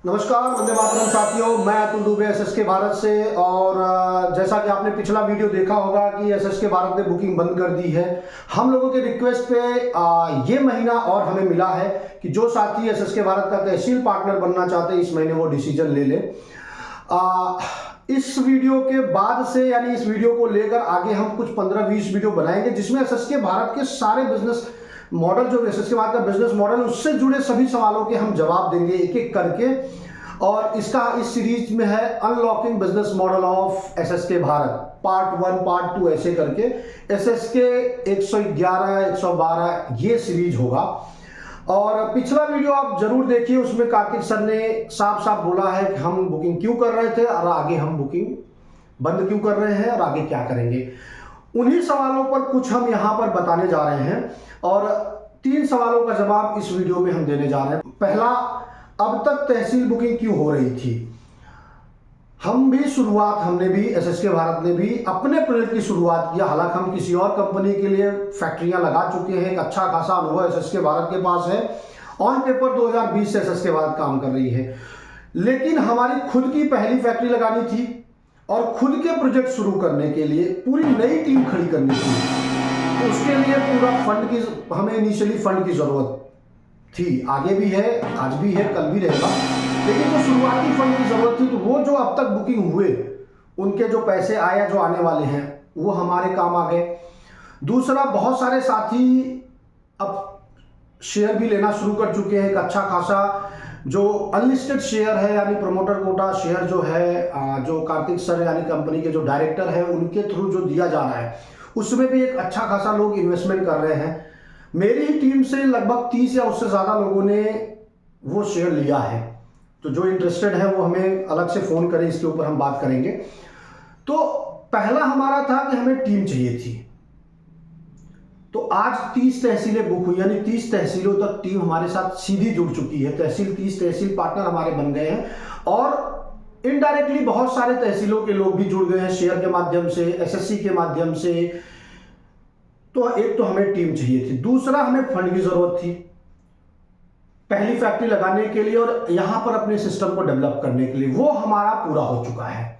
नमस्कार, वंदे मातरम साथियों। मैं अतुल दुबे एसएसके भारत से। और जैसा कि आपने पिछला वीडियो देखा होगा कि एसएसके भारत ने बुकिंग बंद कर दी है। हम लोगों के रिक्वेस्ट पे ये महीना और हमें मिला है कि जो साथी एसएसके भारत का तहसील पार्टनर बनना चाहते हैं इस महीने वो डिसीजन ले ले। इस वीडियो के बाद से यानी इस वीडियो को लेकर आगे हम कुछ 15-20 वीडियो बनाएंगे जिसमें एसएसके भारत के सारे बिजनेस मॉडल जो एसएसके भारत का बिजनेस मॉडल उससे जुड़े सभी सवालों के हम जवाब देंगे एक एक करके। और इसका इस सीरीज में है unlocking business model of SSK Bharat part 1 part 2 ऐसे करके एसएसके 111 112 ये सीरीज होगा। और पिछला वीडियो आप जरूर देखिए, उसमें कार्तिक सर ने साफ साफ बोला है कि हम बुकिंग क्यों कर रहे थे और आगे हम बुकिंग बंद क्यों कर रहे हैं और आगे क्या करेंगे। उन्हीं सवालों पर कुछ हम यहां पर बताने जा रहे हैं और 3 सवालों का जवाब इस वीडियो में हम देने जा रहे हैं। पहला, अब तक तहसील बुकिंग क्यों हो रही थी। हमने भी एसएसके भारत ने भी अपने प्रोजेक्ट की शुरुआत किया। हालांकि हम किसी और कंपनी के लिए फैक्ट्रियां लगा चुके हैं, एक अच्छा खासा अनुभव एसएसके भारत के पास है। ऑन पेपर 2020 से एसएसके भारत काम कर रही है, लेकिन हमारी खुद की पहली फैक्ट्री लगानी थी और खुद के प्रोजेक्ट शुरू करने के लिए पूरी नई टीम खड़ी करनी थी। तो उसके लिए पूरा फंड की हमें इनिशियली फंड की जरूरत थी, आगे भी है, आज भी है, कल भी रहेगा। लेकिन जो शुरुआती फंड की जरूरत थी तो वो जो अब तक बुकिंग हुए उनके जो पैसे आए जो आने वाले हैं वो हमारे काम आ गए। दूसरा, बहुत सारे साथी अब शेयर भी लेना शुरू कर चुके हैं। एक अच्छा खासा जो अनलिस्टेड शेयर है यानी प्रमोटर कोटा शेयर जो है, जो कार्तिक सर यानी कंपनी के जो डायरेक्टर है उनके थ्रू जो दिया जा रहा है उसमें भी एक अच्छा खासा लोग इन्वेस्टमेंट कर रहे हैं। मेरी ही टीम से लगभग 30 या उससे ज़्यादा लोगों ने वो शेयर लिया है। तो जो इंटरेस्टेड है वो हमें अलग से फ़ोन करें, इसके ऊपर हम बात करेंगे। तो पहला हमारा था कि हमें टीम चाहिए थी। तो आज 30 तहसीलें बुक हुई यानी 30 तहसीलों तक टीम हमारे साथ सीधी जुड़ चुकी है। 30 तहसील पार्टनर हमारे बन गए हैं और इनडायरेक्टली बहुत सारे तहसीलों के लोग भी जुड़ गए हैं शेयर के माध्यम से, एसएससी के माध्यम से। तो एक तो हमें टीम चाहिए थी, दूसरा हमें फंड की जरूरत थी पहली फैक्ट्री लगाने के लिए और यहां पर अपने सिस्टम को डेवलप करने के लिए। वो हमारा पूरा हो चुका है।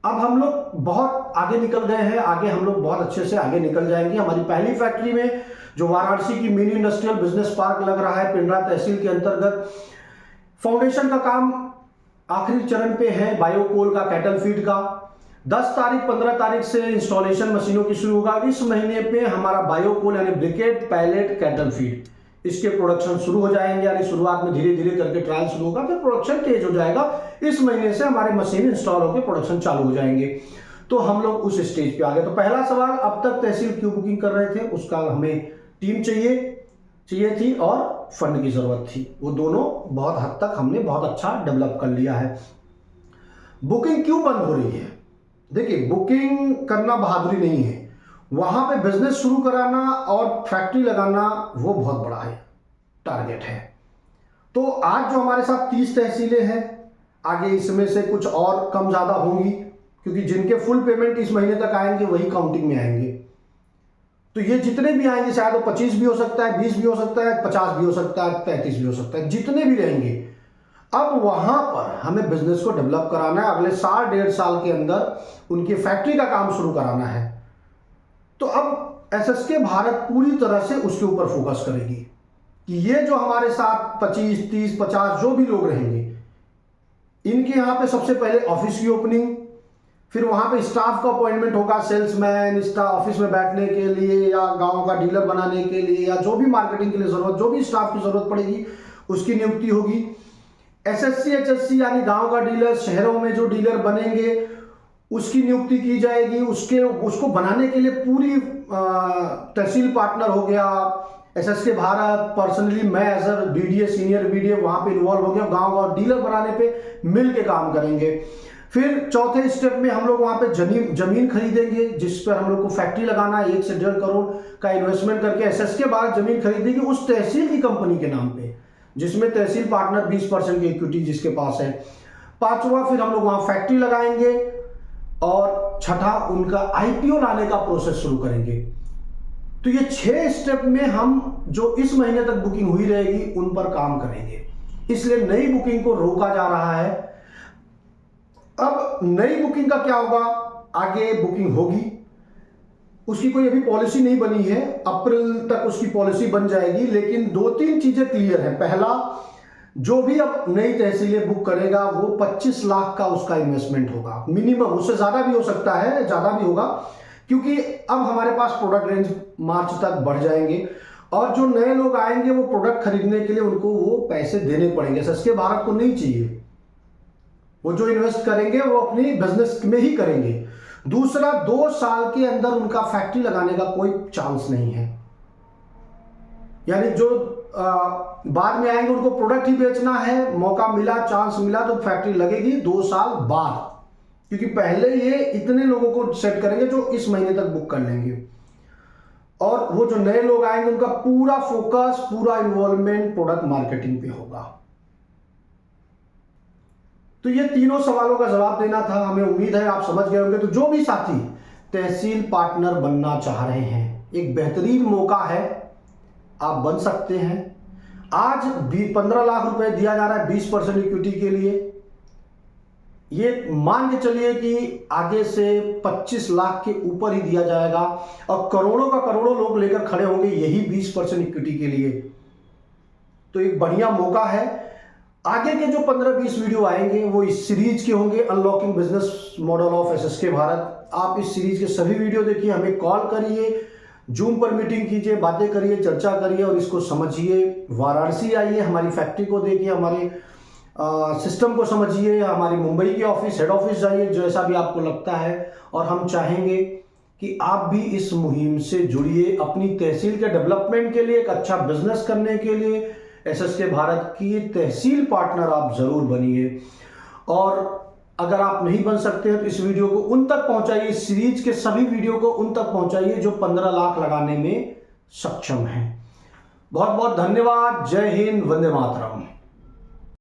अब हम लोग बहुत आगे निकल गए हैं, आगे हम लोग बहुत अच्छे से आगे निकल जाएंगे। हमारी पहली फैक्ट्री में जो वाराणसी की मिनी इंडस्ट्रियल बिजनेस पार्क लग रहा है पिंडरा तहसील के अंतर्गत, फाउंडेशन का काम आखिरी चरण पे है। बायोकोल का, कैटल फीड का 10 तारीख 15 तारीख से इंस्टॉलेशन मशीनों की शुरू होगा। इस महीने पे हमारा बायोकोल यानी ब्रिकेट, पैलेट, कैटल फीड इसके प्रोडक्शन शुरू हो जाएंगे। यानी शुरुआत में धीरे धीरे करके ट्रायल शुरू होगा, फिर प्रोडक्शन तेज हो जाएगा। इस महीने से हमारे मशीन इंस्टॉल होकर प्रोडक्शन चालू हो जाएंगे। तो हम लोग उस स्टेज पे आ गए। तो पहला सवाल, अब तक तहसील क्यों बुकिंग कर रहे थे, उसका हमें टीम चाहिए थी और फंड की जरूरत थी। वो दोनों बहुत हद तक हमने बहुत अच्छा डेवलप कर लिया है। बुकिंग क्यों बंद हो रही है? देखिए, बुकिंग करना बहादुरी नहीं है, वहां पे बिजनेस शुरू कराना और फैक्ट्री लगाना वो बहुत बड़ा है, टारगेट है। तो आज जो हमारे साथ 30 तहसीलें हैं, आगे इसमें से कुछ और कम ज्यादा होंगी क्योंकि जिनके फुल पेमेंट इस महीने तक आएंगे वही काउंटिंग में आएंगे। तो ये जितने भी आएंगे, शायद वो 25 भी हो सकता है, 20 भी हो सकता है, 50 भी हो सकता है, 35 भी हो सकता है, जितने भी रहेंगे। अब वहां पर हमें बिजनेस को डेवलप कराना है, अगले साल 1.5 साल के अंदर उनकी फैक्ट्री का काम शुरू कराना है। तो अब एसएसके भारत पूरी तरह से उसके ऊपर फोकस करेगी कि ये जो हमारे साथ 25, 30, 50 जो भी लोग रहेंगे, इनके यहाँ पे सबसे पहले ऑफिस की ओपनिंग, फिर वहां पे स्टाफ का अपॉइंटमेंट होगा, सेल्समैन, स्टाफ ऑफिस में बैठने के लिए या गांव का डीलर बनाने के लिए या जो भी मार्केटिंग के लिए जरूरत, जो भी स्टाफ की जरूरत पड़ेगी उसकी नियुक्ति होगी। एसएससी एचएससी यानी गांव का डीलर, शहरों में जो डीलर बनेंगे उसकी नियुक्ति की जाएगी। उसको बनाने के लिए पूरी तहसील पार्टनर हो गया, एसएसके भारत, पर्सनली मैं as a BDA, senior BDA वहां पे इन्वॉल्व हो गया। गांव का डीलर बनाने पे मिल के काम करेंगे। फिर चौथे स्टेप में हम लोग वहां पे जमीन खरीदेंगे जिस पर हम लोग को फैक्ट्री लगाना है। 1 से 1.5 करोड़ का इन्वेस्टमेंट करके एसएसके भारत जमीन खरीदेगी उस तहसील की कंपनी के नाम पे, जिसमें तहसील पार्टनर 20% की इक्विटी जिसके पास है। 5वां, फिर हम लोग वहां फैक्ट्री लगाएंगे और छठा, उनका आईपीओ लाने का प्रोसेस शुरू करेंगे। तो ये 6 स्टेप में हम जो इस महीने तक बुकिंग हुई रहेगी उन पर काम करेंगे। इसलिए नई बुकिंग को रोका जा रहा है। अब नई बुकिंग का क्या होगा, आगे बुकिंग होगी, उसकी कोई अभी पॉलिसी नहीं बनी है, अप्रैल तक उसकी पॉलिसी बन जाएगी। लेकिन 2-3 चीजें क्लियर है। पहला, जो भी अब नई तहसीलें बुक करेगा वो 25 लाख का उसका इन्वेस्टमेंट होगा मिनिमम, उससे ज्यादा भी हो सकता है, ज्यादा भी होगा, क्योंकि अब हमारे पास प्रोडक्ट रेंज मार्च तक बढ़ जाएंगे और जो नए लोग आएंगे वो प्रोडक्ट खरीदने के लिए उनको वो पैसे देने पड़ेंगे। एसएसके भारत को नहीं चाहिए, वो जो इन्वेस्ट करेंगे वो अपनी बिजनेस में ही करेंगे। दूसरा, 2 साल के अंदर उनका फैक्ट्री लगाने का कोई चांस नहीं है, यानी जो बाद में आएंगे उनको प्रोडक्ट ही बेचना है, मौका मिला, चांस मिला तो फैक्ट्री लगेगी 2 साल बाद, क्योंकि पहले ये इतने लोगों को सेट करेंगे जो इस महीने तक बुक कर लेंगे और वो जो नए लोग आएंगे उनका पूरा फोकस, पूरा इन्वॉल्वमेंट प्रोडक्ट मार्केटिंग पे होगा। तो ये तीनों सवालों का जवाब देना था, हमें उम्मीद है आप समझ गए होंगे। तो जो भी साथी तहसील पार्टनर बनना चाह रहे हैं, एक बेहतरीन मौका है, आप बन सकते हैं। आज 15 लाख रुपए दिया जा रहा है 20% इक्विटी के लिए। ये मान के चलिए कि आगे से 25 लाख के ऊपर ही दिया जाएगा और करोड़ों का करोड़ों लोग लेकर खड़े होंगे यही 20% इक्विटी के लिए। तो एक बढ़िया मौका है। आगे के जो 15-20 वीडियो आएंगे वो इस सीरीज के होंगे, unlocking business model of SSK Bharat. आप इस सीरीज के सभी वीडियो देखिए, हमें कॉल करिए, जूम पर मीटिंग कीजिए, बातें करिए, चर्चा करिए और इसको समझिए। वाराणसी आइए, हमारी फैक्ट्री को देखिए, हमारे सिस्टम को समझिए, हमारी मुंबई के ऑफिस, हेड ऑफिस जाइए, जैसा भी आपको लगता है। और हम चाहेंगे कि आप भी इस मुहिम से जुड़िए, अपनी तहसील के डेवलपमेंट के लिए, एक अच्छा बिजनेस करने के लिए एसएसके भारत की तहसील पार्टनर आप जरूर बनिए। और अगर आप नहीं बन सकते हैं तो इस वीडियो को उन तक पहुंचाइए, इस सीरीज के सभी वीडियो को उन तक पहुंचाइए जो 15 लाख लगाने में सक्षम हैं। बहुत बहुत धन्यवाद। जय हिंद, वंदे मातरम।